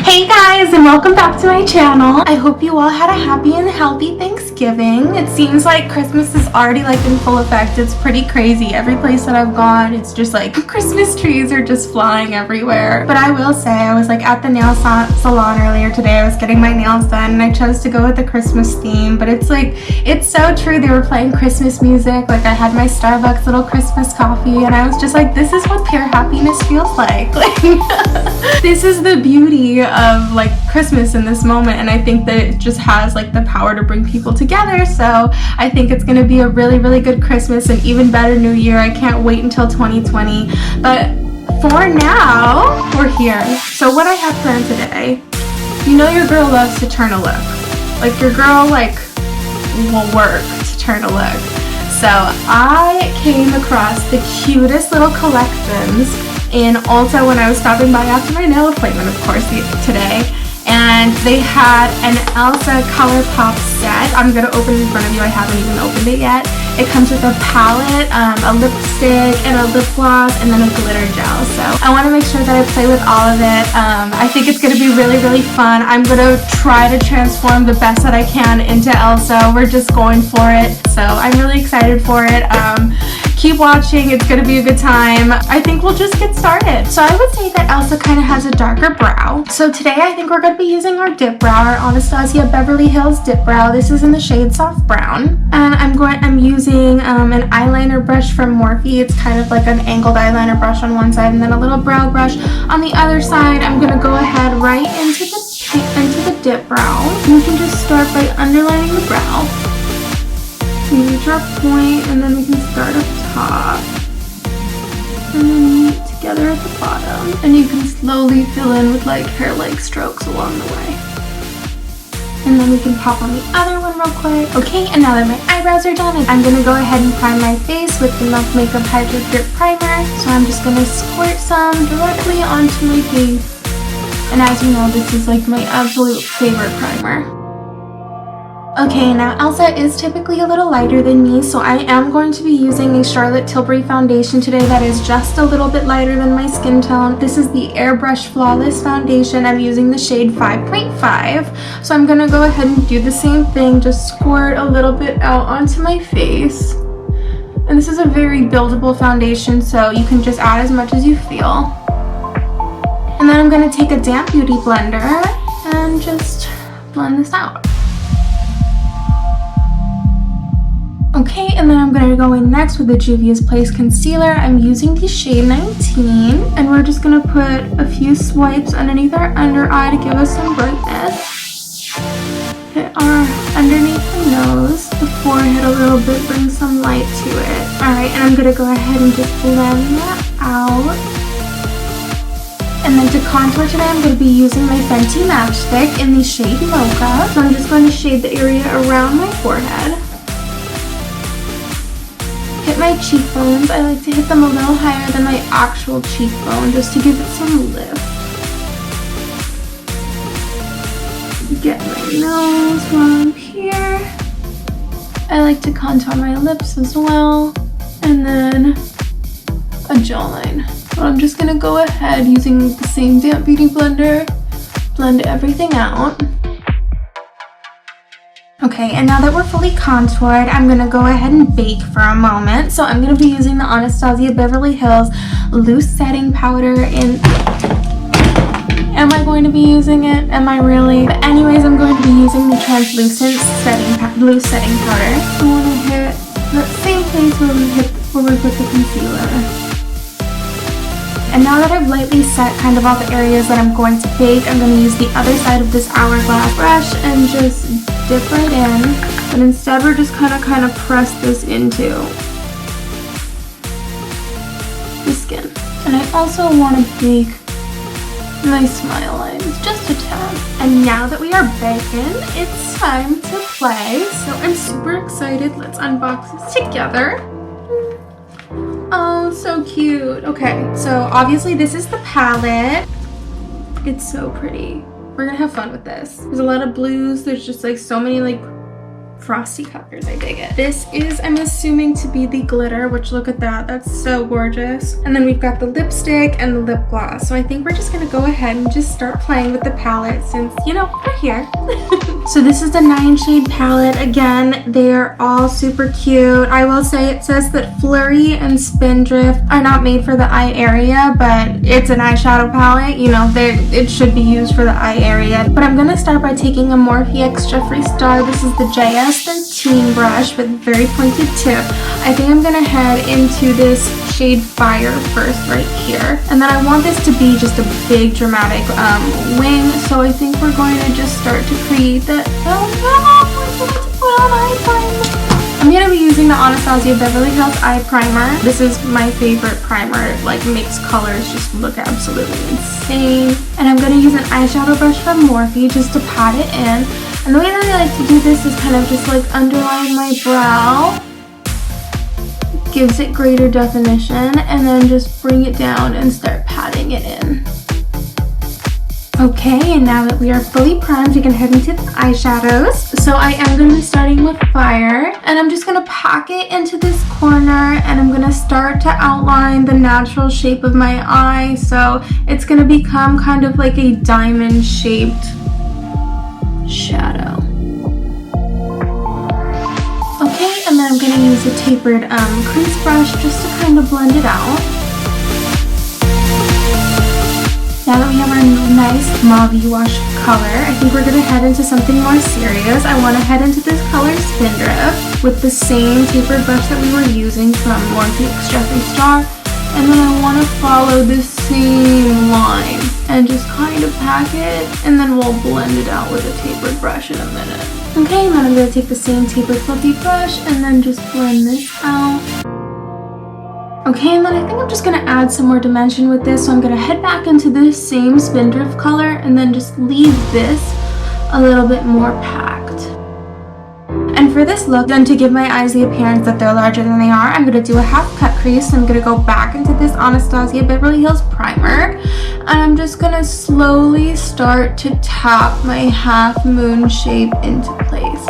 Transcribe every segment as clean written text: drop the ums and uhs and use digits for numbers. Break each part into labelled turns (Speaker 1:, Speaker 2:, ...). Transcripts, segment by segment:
Speaker 1: Hey guys, and welcome back to my channel. I hope you all had a happy and healthy Thanksgiving. It seems like Christmas is already like in full effect. It's pretty crazy. Every place that I've gone, it's just like Christmas trees are just flying everywhere. But I will say, I was like at the nail salon earlier today. I was getting my nails done and I chose to go with the Christmas theme. But it's like, it's so true. They were playing Christmas music. Like I had my Starbucks little Christmas coffee and I was just like, this is what pure happiness feels like. This is the beauty of like Christmas in this moment, and I think that it just has like the power to bring people together. So I think it's gonna be a really good Christmas and even better New Year. I can't wait until 2020, but for now we're here. So what I have planned today, you know your girl loves to turn a look. Like your girl like will work to turn a look. So I came across the cutest little collections in Ulta when I was stopping by after my nail appointment, of course, today. And they had an Elsa Colourpop set. I'm going to open it in front of you. I haven't even opened it yet. It comes with a palette, a lipstick, and a lip gloss, and then a glitter gel. So I want to make sure that I play with all of it. I think it's going to be really fun. I'm going to try to transform the best that I can into Elsa. We're just going for it. So I'm really excited for it. Keep watching. It's going to be a good time. I think we'll just get started. So I would say that Elsa kind of has a darker brow. So today I think we're going to be using our dip brow, our Anastasia Beverly Hills dip brow. This is in the shade Soft Brown. And I'm using an eyeliner brush from Morphe. It's kind of like an angled eyeliner brush on one side and then a little brow brush on the other side. I'm going to go ahead right into the dip brow. You can just start by underlining the brow. We reach our point and then we can start up top and then meet together at the bottom, and you can slowly fill in with like hair-like strokes along the way, and then we can pop on the other one real quick. Okay, and now that my eyebrows are done, I'm gonna go ahead and prime my face with the Milk Makeup Hydro Grip Primer. So I'm just gonna squirt some directly onto my face, and as you know, this is like my absolute favorite primer. Okay, now Elsa is typically a little lighter than me, so I am going to be using a Charlotte Tilbury foundation today that is just a little bit lighter than my skin tone. This is the Airbrush Flawless Foundation. I'm using the shade 5.5. So I'm going to go ahead and do the same thing, just squirt a little bit out onto my face. And this is a very buildable foundation, so you can just add as much as you feel. And then I'm going to take a damp beauty blender and just blend this out. Okay, and then I'm going to go in next with the Juvias Place Concealer. I'm using the shade 19, and we're just going to put a few swipes underneath our under eye to give us some brightness. Hit our underneath the nose, the forehead a little bit, bring some light to it. Alright, and I'm going to go ahead and just blend that out. And then to contour today, I'm going to be using my Fenty Matchstick in the shade Mocha. So I'm just going to shade the area around my forehead. Hit my cheekbones. I like to hit them a little higher than my actual cheekbone just to give it some lift. Get my nose while I'm here. I like to contour my lips as well. And then a jawline. So I'm just going to go ahead using the same damp beauty blender, blend everything out. Okay, and now that we're fully contoured, I'm going to go ahead and bake for a moment. So I'm going to be using the Anastasia Beverly Hills Loose Setting Powder in... Am I going to be using it? Am I really? But anyways, I'm going to be using the Translucent Loose Setting Powder. I want to hit that same place where we put the concealer. And now that I've lightly set kind of all the areas that I'm going to bake, I'm going to use the other side of this hourglass brush and just dip right in. But instead we're just kind of press this into the skin. And I also want to bake my smile lines just a tad. And now that we are baking, it's time to play. So I'm super excited. Let's unbox this together. Oh, so cute. Okay, so obviously this is the palette. It's so pretty. We're gonna have fun with this. There's a lot of blues. There's just like so many like frosty colors. I dig it. This is, I'm assuming, to be the glitter, which look at that. That's so gorgeous. And then we've got the lipstick and the lip gloss. So I think we're just gonna go ahead and just start playing with the palette since, you know, we're here. So this is the 9-shade palette. Again, they're all super cute. I will say it says that Flurry and Spindrift are not made for the eye area, but it's an eyeshadow palette. You know, it should be used for the eye area. But I'm gonna start by taking a Morphe X Jeffree Star. This is the JS13 brush with a very pointed tip. I think I'm gonna head into this shade Fire first right here. And then I want this to be just a big dramatic wing. So I think we're going to just start to create that. I'm going to be using the Anastasia Beverly Hills Eye Primer. This is my favorite primer. It like makes colors just look absolutely insane. And I'm going to use an eyeshadow brush from Morphe just to pat it in. And the way that I like to do this is kind of just like underline my brow. Gives it greater definition, and then just bring it down and start patting it in. Okay, and now that we are fully primed, we can head into the eyeshadows. So I am going to be starting with Fire, and I'm just going to pack it into this corner, and I'm going to start to outline the natural shape of my eye. So it's going to become kind of like a diamond-shaped shadow. Okay, and then I'm going to use a tapered crease brush just to kind of blend it out. Now that we have our nice mauve wash color, I think we're going to head into something more serious. I want to head into this color Spindrift with the same tapered brush that we were using from Morphe X Jeffree Star. And then I want to follow the same line and just kind of pack it, and then we'll blend it out with a tapered brush in a minute. Okay, and then I'm going to take the same tapered fluffy brush and then just blend this out. Okay, and then I think I'm just going to add some more dimension with this, so I'm going to head back into this same Spindrift color and then just leave this a little bit more packed. And for this look, then to give my eyes the appearance that they're larger than they are, I'm going to do a half cut crease. So I'm going to go back into this Anastasia Beverly Hills primer, and I'm just going to slowly start to tap my half moon shape into place.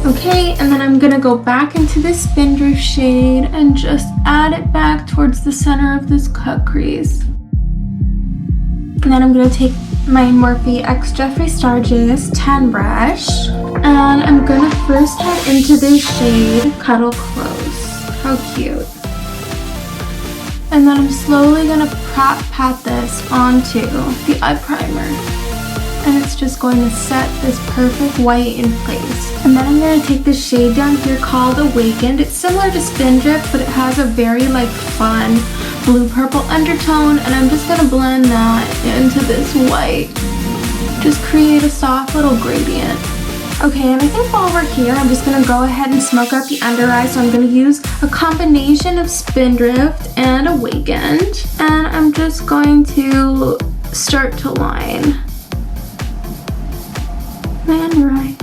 Speaker 1: Okay, and then I'm gonna go back into this Spindrift shade and just add it back towards the center of this cut crease. And then I'm gonna take my Morphe X Jeffree Star JS10 brush, and I'm gonna first head into this shade Cuddle Close. How cute. And then I'm slowly gonna pat this onto the eye primer. And it's just going to set this perfect white in place. And then I'm going to take this shade down here called Awakened. It's similar to Spindrift, but it has a very like fun blue-purple undertone, and I'm just going to blend that into this white. Just create a soft little gradient. Okay, and I think while we're here, I'm just going to go ahead and smoke out the under eye. So I'm going to use a combination of Spindrift and Awakened. And I'm just going to start to line my under eye.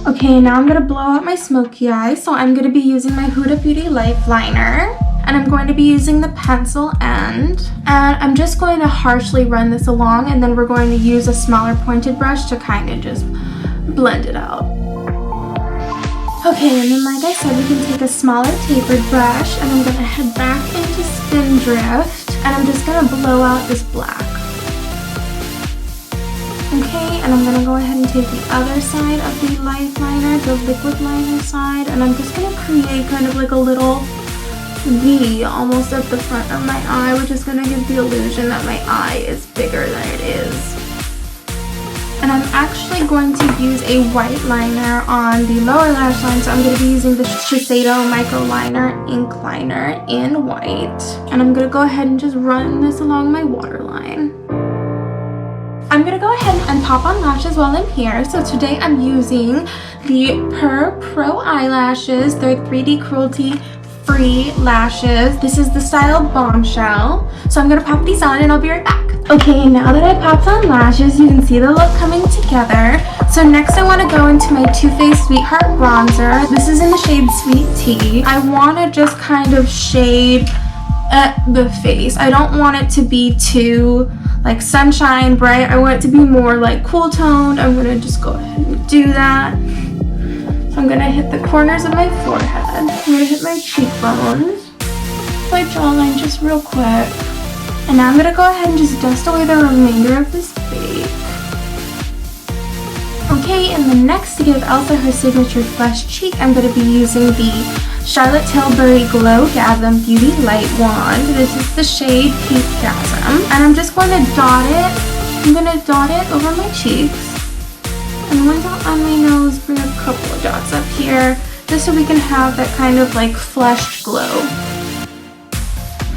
Speaker 1: Okay, now I'm going to blow out my smoky eye. So I'm going to be using my Huda Beauty Life Liner. And I'm going to be using the pencil end. And I'm just going to harshly run this along. And then we're going to use a smaller pointed brush to kind of just blend it out. Okay, and then like I said, we can take a smaller tapered brush. And I'm going to head back into Spindrift. And I'm just going to blow out this black. Okay, and I'm going to go ahead and take the other side of the life liner, the liquid liner side, and I'm just going to create kind of like a little V almost at the front of my eye, which is going to give the illusion that my eye is bigger than it is. And I'm actually going to use a white liner on the lower lash line, so I'm going to be using the Shiseido MicroLiner Ink Liner in white. And I'm going to go ahead and just run this along my waterline. I'm going to go ahead and pop on lashes while I'm here. So today I'm using the Purr Pro eyelashes. They're 3D cruelty free lashes. This is the style Bombshell. So I'm going to pop these on and I'll be right back. Okay, now that I popped on lashes, you can see the look coming together. So next I want to go into my Too Faced Sweetheart bronzer. This is in the shade Sweet Tea. I want to just kind of shade the face. I don't want it to be too like sunshine, bright. I want it to be more like cool toned. I'm gonna just go ahead and do that. So I'm gonna hit the corners of my forehead. I'm gonna hit my cheekbones, my jawline just real quick. And now I'm gonna go ahead and just dust away the remainder of this bake. Okay, and then next to give Elsa her signature flesh cheek, I'm gonna be using the Charlotte Tilbury Glow-Gasm Beauty Light Wand. This is the shade Peach Gasm. And I'm just going to dot it. I'm gonna dot it over my cheeks. And one dot on my nose, bring a couple of dots up here, just so we can have that kind of like flushed glow.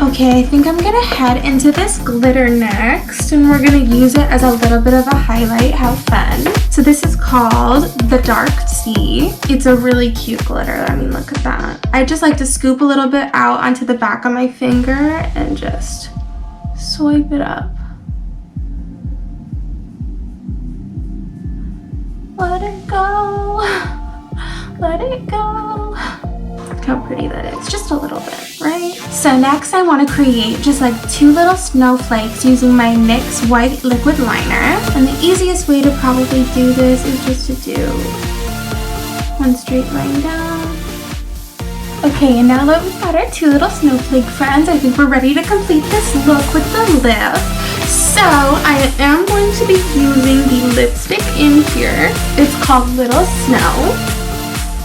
Speaker 1: Okay, I think I'm gonna head into this glitter next, and we're gonna use it as a little bit of a highlight. How fun. So this is called the Dark Sea. It's a really cute glitter. I mean, look at that. I just like to scoop a little bit out onto the back of my finger and just swipe it up. Let it go. Let it go. Look how pretty that is. Just a little bit, right? So next I want to create just like 2 little snowflakes using my NYX white liquid liner. And the easiest way to probably do this is just to do one straight line down. Okay, and now that we've got our 2 little snowflake friends, I think we're ready to complete this look with the lip. So I am going to be using the lipstick in here. It's called Little Snow.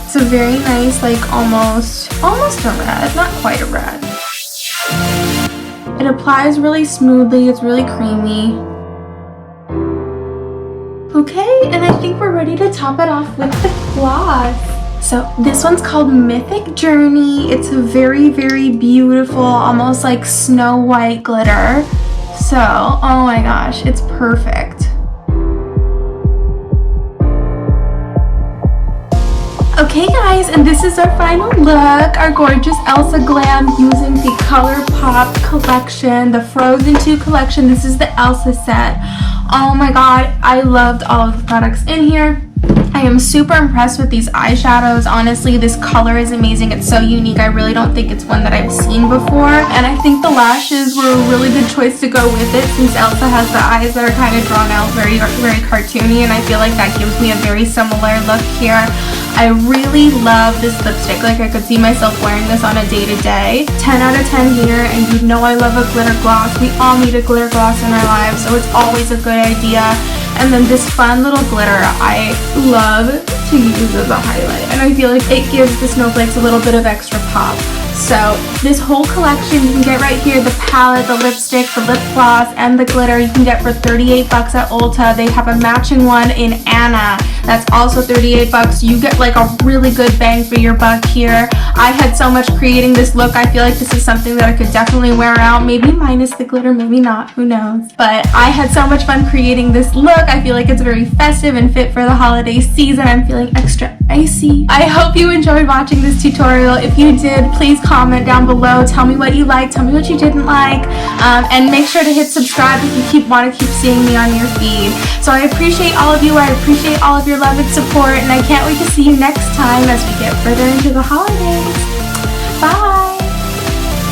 Speaker 1: It's a very nice, like almost a red, not quite a red. It applies really smoothly, it's really creamy. Okay, and I think we're ready to top it off with the gloss. So this one's called Mythic Journey. It's a very, very beautiful, almost like snow white glitter. So, oh my gosh, it's perfect. Okay guys, and this is our final look, our gorgeous Elsa Glam using the Colourpop Collection, the Frozen 2 collection. This is the Elsa set. Oh my god, I loved all of the products in here. I am super impressed with these eyeshadows. Honestly, this color is amazing. It's so unique. I really don't think it's one that I've seen before. And I think the lashes were a really good choice to go with it, since Elsa has the eyes that are kind of drawn out, very, very cartoony, and I feel like that gives me a very similar look here. I really love this lipstick. Like, I could see myself wearing this on a day-to-day. 10 out of 10 here, and you know I love a glitter gloss. We all need a glitter gloss in our lives, so it's always a good idea. And then this fun little glitter I love to use as a highlight, and I feel like it gives the snowflakes a little bit of extra pop. So this whole collection you can get right here, the palette, the lipstick, the lip gloss, and the glitter you can get for 38 bucks at Ulta. They have a matching one in Anna that's also 38 bucks. You get like a really good bang for your buck here. I had so much creating this look. I feel like this is something that I could definitely wear out, maybe minus the glitter, maybe not, who knows. But I had so much fun creating this look. I feel like it's very festive and fit for the holiday season. I'm feeling extra icy. I hope you enjoyed watching this tutorial. If you did, please comment down below. Tell me what you liked, tell me what you didn't like, and make sure to hit subscribe if you want to keep seeing me on your feed. So I appreciate all of you. I appreciate all of your love and support, and I can't wait to see you next time as we get further into the holidays. Bye!